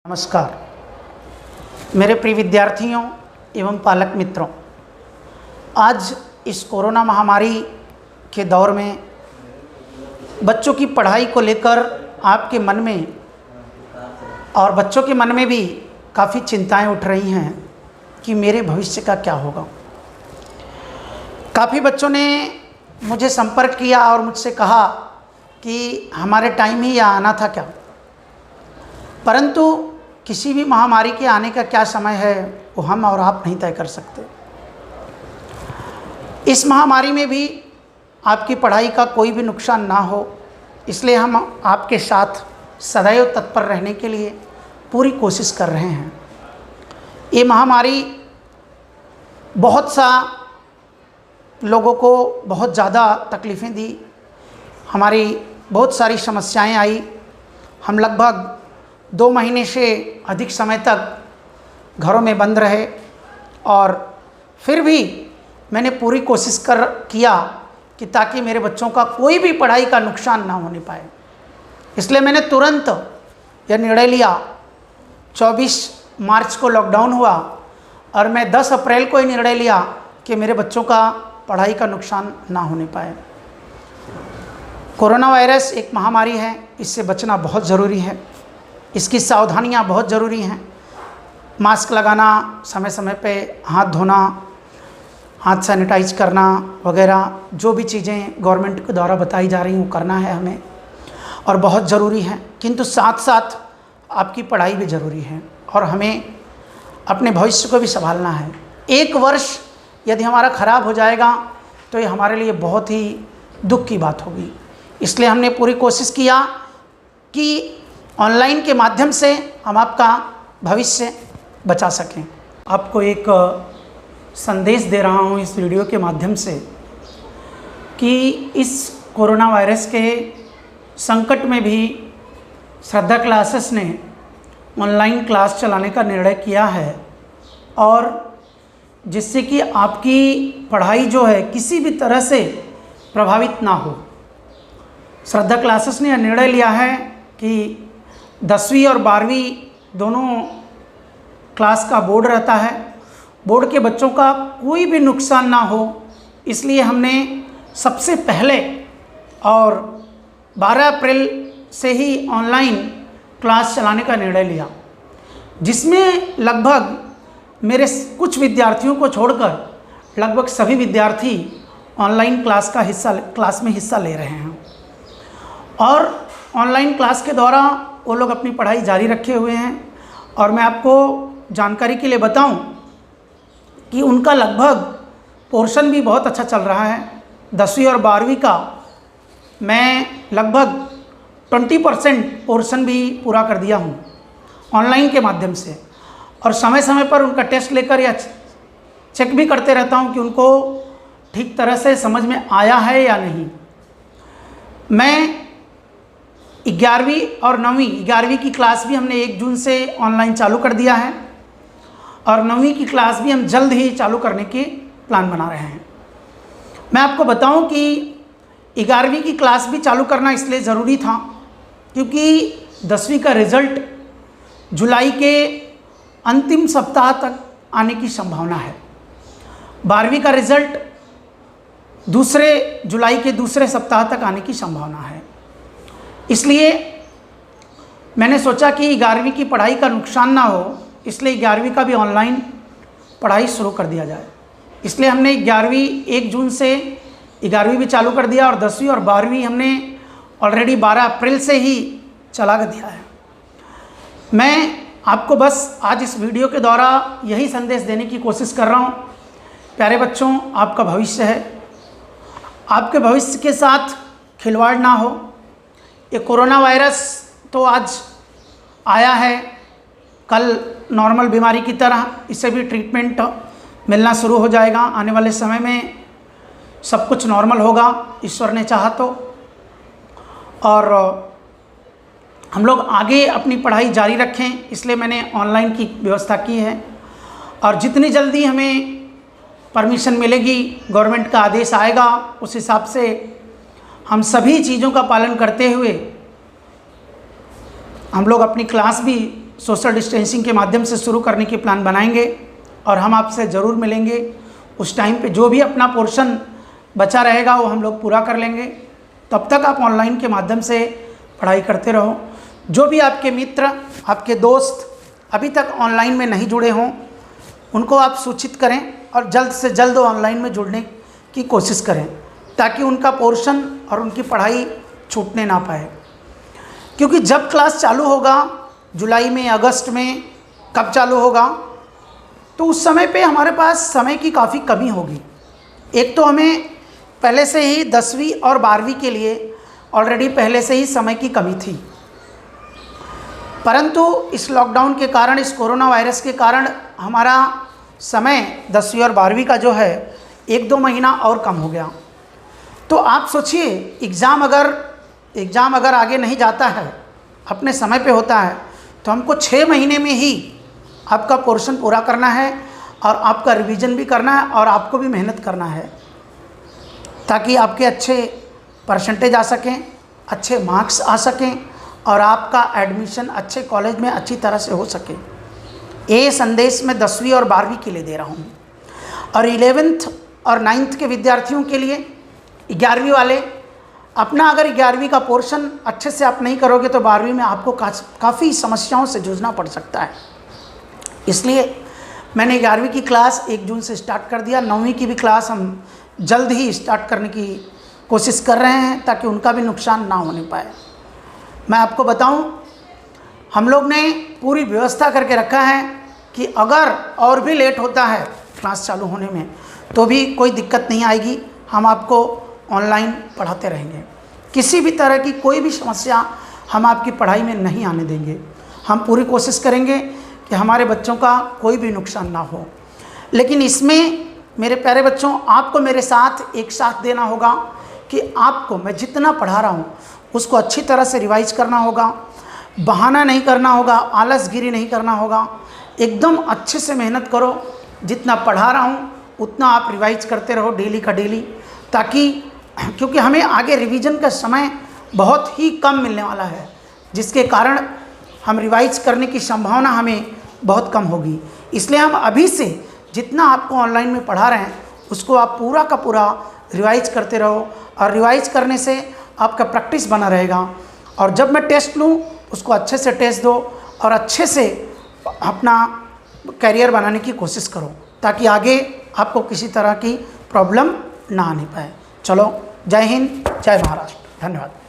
नमस्कार मेरे प्रिय विद्यार्थियों एवं पालक मित्रों। आज इस कोरोना महामारी के दौर में बच्चों की पढ़ाई को लेकर आपके मन में और बच्चों के मन में भी काफ़ी चिंताएं उठ रही हैं कि मेरे भविष्य का क्या होगा। काफ़ी बच्चों ने मुझे संपर्क किया और मुझसे कहा कि हमारे टाइम ही यहाँ आना था क्या, परंतु किसी भी महामारी के आने का क्या समय है वो हम और आप नहीं तय कर सकते। इस महामारी में भी आपकी पढ़ाई का कोई भी नुकसान ना हो, इसलिए हम आपके साथ सदैव तत्पर रहने के लिए पूरी कोशिश कर रहे हैं। ये महामारी बहुत सा लोगों को बहुत ज़्यादा तकलीफ़ें दी, हमारी बहुत सारी समस्याएं आई। हम लगभग 2 महीने से अधिक समय तक घरों में बंद रहे और फिर भी मैंने पूरी कोशिश किया कि ताकि मेरे बच्चों का कोई भी पढ़ाई का नुकसान ना होने पाए। इसलिए मैंने तुरंत यह निर्णय लिया। 24 मार्च को लॉकडाउन हुआ और मैं 10 अप्रैल को ही निर्णय लिया कि मेरे बच्चों का पढ़ाई का नुकसान ना होने पाए। कोरोना वायरस एक महामारी है, इससे बचना बहुत ज़रूरी है। इसकी सावधानियां बहुत ज़रूरी हैं। मास्क लगाना, समय समय पे हाथ धोना, हाथ सैनिटाइज करना वगैरह जो भी चीज़ें गवर्नमेंट के द्वारा बताई जा रही हैं वो करना है हमें और बहुत ज़रूरी है। किंतु साथ साथ आपकी पढ़ाई भी ज़रूरी है और हमें अपने भविष्य को भी संभालना है। 1 वर्ष यदि हमारा ख़राब हो जाएगा तो ये हमारे लिए बहुत ही दुख की बात होगी। इसलिए हमने पूरी कोशिश किया कि ऑनलाइन के माध्यम से हम आपका भविष्य बचा सकें। आपको एक संदेश दे रहा हूँ इस वीडियो के माध्यम से कि इस कोरोना वायरस के संकट में भी श्रद्धा क्लासेस ने ऑनलाइन क्लास चलाने का निर्णय किया है और जिससे कि आपकी पढ़ाई जो है किसी भी तरह से प्रभावित ना हो। श्रद्धा क्लासेस ने यह निर्णय लिया है कि 10वीं और 12वीं दोनों क्लास का बोर्ड रहता है। बोर्ड के बच्चों का कोई भी नुकसान ना हो, इसलिए हमने सबसे पहले और 12 अप्रैल से ही ऑनलाइन क्लास चलाने का निर्णय लिया, जिसमें लगभग मेरे कुछ विद्यार्थियों को छोड़कर लगभग सभी विद्यार्थी ऑनलाइन क्लास में हिस्सा ले रहे हैं और ऑनलाइन क्लास के द्वारा वो लोग अपनी पढ़ाई जारी रखे हुए हैं। और मैं आपको जानकारी के लिए बताऊं कि उनका लगभग पोर्शन भी बहुत अच्छा चल रहा है। 10वीं और 12वीं का मैं लगभग 20% पोर्शन भी पूरा कर दिया हूं ऑनलाइन के माध्यम से और समय समय पर उनका टेस्ट लेकर या चेक भी करते रहता हूं कि उनको ठीक तरह से समझ में आया है या नहीं। मैं 11वीं और 11वीं की क्लास भी हमने 1 जून से ऑनलाइन चालू कर दिया है और 9वीं की क्लास भी हम जल्द ही चालू करने की प्लान बना रहे हैं। मैं आपको बताऊं कि 11वीं की क्लास भी चालू करना इसलिए ज़रूरी था क्योंकि 10वीं का रिज़ल्ट जुलाई के अंतिम सप्ताह तक आने की संभावना है। 12वीं का रिज़ल्ट जुलाई के दूसरे सप्ताह तक आने की संभावना है। इसलिए मैंने सोचा कि 11वीं की पढ़ाई का नुकसान ना हो, इसलिए 11वीं का भी ऑनलाइन पढ़ाई शुरू कर दिया जाए। इसलिए हमने 11वीं 1 जून से 11वीं भी चालू कर दिया और 10वीं और 12वीं हमने ऑलरेडी 12 अप्रैल से ही चला दिया है। मैं आपको बस आज इस वीडियो के द्वारा यही संदेश देने की कोशिश कर रहा हूँ। प्यारे बच्चों, आपका भविष्य है, आपके भविष्य के साथ खिलवाड़ ना हो। ये कोरोना वायरस तो आज आया है, कल नॉर्मल बीमारी की तरह इसे भी ट्रीटमेंट मिलना शुरू हो जाएगा। आने वाले समय में सब कुछ नॉर्मल होगा, ईश्वर ने चाहा तो। और हम लोग आगे अपनी पढ़ाई जारी रखें, इसलिए मैंने ऑनलाइन की व्यवस्था की है और जितनी जल्दी हमें परमिशन मिलेगी, गवर्नमेंट का आदेश आएगा, उस हिसाब से हम सभी चीज़ों का पालन करते हुए हम लोग अपनी क्लास भी सोशल डिस्टेंसिंग के माध्यम से शुरू करने की प्लान बनाएंगे और हम आपसे ज़रूर मिलेंगे। उस टाइम पे जो भी अपना पोर्शन बचा रहेगा वो हम लोग पूरा कर लेंगे। तब तक आप ऑनलाइन के माध्यम से पढ़ाई करते रहो। जो भी आपके मित्र, आपके दोस्त अभी तक ऑनलाइन में नहीं जुड़े हों, उनको आप सूचित करें और जल्द से जल्द ऑनलाइन में जुड़ने की कोशिश करें, ताकि उनका पोर्शन और उनकी पढ़ाई छूटने ना पाए। क्योंकि जब क्लास चालू होगा, जुलाई में, अगस्त में, कब चालू होगा, तो उस समय पे हमारे पास समय की काफ़ी कमी होगी। एक तो हमें पहले से ही 10वीं और 12वीं के लिए ऑलरेडी पहले से ही समय की कमी थी, परंतु इस लॉकडाउन के कारण, इस कोरोना वायरस के कारण हमारा समय 10वीं और 12वीं का जो है 1-2 महीना और कम हो गया। तो आप सोचिए, एग्ज़ाम अगर आगे नहीं जाता है, अपने समय पे होता है, तो हमको 6 महीने में ही आपका पोर्शन पूरा करना है और आपका रिवीजन भी करना है और आपको भी मेहनत करना है, ताकि आपके अच्छे परसेंटेज आ सकें, अच्छे मार्क्स आ सकें और आपका एडमिशन अच्छे कॉलेज में अच्छी तरह से हो सके। ये संदेश मैं 10वीं और 12वीं के लिए दे रहा हूँ। और 11th और 9th के विद्यार्थियों के लिए, 11वीं वाले, अपना अगर 11वीं का पोर्शन अच्छे से आप नहीं करोगे तो 12वीं में आपको काफ़ी समस्याओं से जूझना पड़ सकता है। इसलिए मैंने 11वीं की क्लास 1 जून से स्टार्ट कर दिया। 9वीं की भी क्लास हम जल्द ही स्टार्ट करने की कोशिश कर रहे हैं, ताकि उनका भी नुकसान ना होने पाए। मैं आपको बताऊं, हम लोग ने पूरी व्यवस्था करके रखा है कि अगर और भी लेट होता है क्लास चालू होने में तो भी कोई दिक्कत नहीं आएगी। हम आपको ऑनलाइन पढ़ाते रहेंगे। किसी भी तरह की कोई भी समस्या हम आपकी पढ़ाई में नहीं आने देंगे। हम पूरी कोशिश करेंगे कि हमारे बच्चों का कोई भी नुकसान ना हो। लेकिन इसमें मेरे प्यारे बच्चों, आपको मेरे साथ एक साथ देना होगा कि आपको मैं जितना पढ़ा रहा हूँ उसको अच्छी तरह से रिवाइज करना होगा, बहाना नहीं करना होगा, आलसगिरी नहीं करना होगा। एकदम अच्छे से मेहनत करो। जितना पढ़ा रहा हूँ उतना आप रिवाइज करते रहो डेली का डेली, ताकि क्योंकि हमें आगे रिवीजन का समय बहुत ही कम मिलने वाला है, जिसके कारण हम रिवाइज करने की संभावना हमें बहुत कम होगी। इसलिए हम अभी से जितना आपको ऑनलाइन में पढ़ा रहे हैं उसको आप पूरा का पूरा रिवाइज करते रहो, और रिवाइज करने से आपका प्रैक्टिस बना रहेगा। और जब मैं टेस्ट लूँ उसको अच्छे से टेस्ट दो और अच्छे से अपना करियर बनाने की कोशिश करो, ताकि आगे आपको किसी तरह की प्रॉब्लम ना आने पाए। चलो, जय हिंद, जय महाराष्ट्र। धन्यवाद।